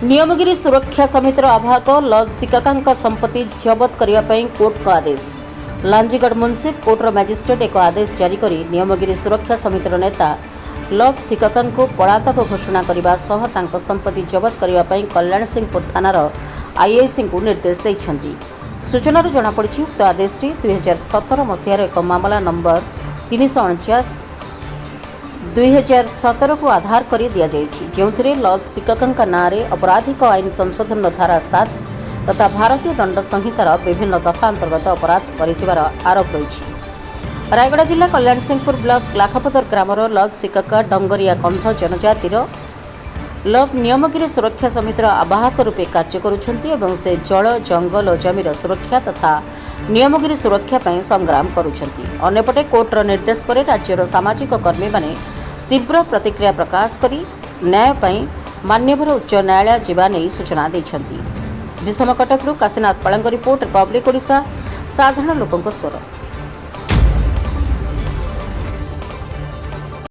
नियमगिरी सुरक्षा समितिर आवाहक लज सिकाका संपत्ति जबत करने कोर्ट का आदेश। लांजीगढ़ मुंसिफ कोर्टर मजिस्ट्रेट एक आदेश जारी कर नियमगिरी सुरक्षा समितिर नेता लज सिकाका को पलातक घोषणा करने संपत्ति जबत करने कल्याण सिंहपुर थानार आईआईसी को निर्देश देते। सूचना जनापड़ी उक्त आदेशटी 2017 मसीहार एक मामला नंबर 349/2017 को आधार कर दि जाइछि, जो लज सिकाका नाँ में आपराधिक आईन संशोधन धारा 7 तथा भारतीय दंड संहितार विभिन्न दफा अंतर्गत अपराध कर आरोप रही। रायगढ़ जिला कल्याण सिंहपुर ब्लॉक लाखापदर ग्रामर लज सिकाका डंगरिया कंध जनजातिर लज नियमगिरी सुरक्षा समितिर आवाहक रूपे कार्य करुछन्ति से जल जंगल और जमीर सुरक्षा तथा नियमगिरी सुरक्षा पर संग्राम करुछन्ति। अन्यपटे कोर्टर निर्देश पर राज्यर सामाजिक कर्मी माने तीव्र प्रतिक्रिया प्रकाश करी न्याय पई मान्यवर उच्च न्यायालय जीवा नहीं सूचना दैछन्ति। विषम कटकरू काशीनाथ पालंग रिपोर्ट रिपब्लिक ओडिशा साधारण लोकंक स्वर।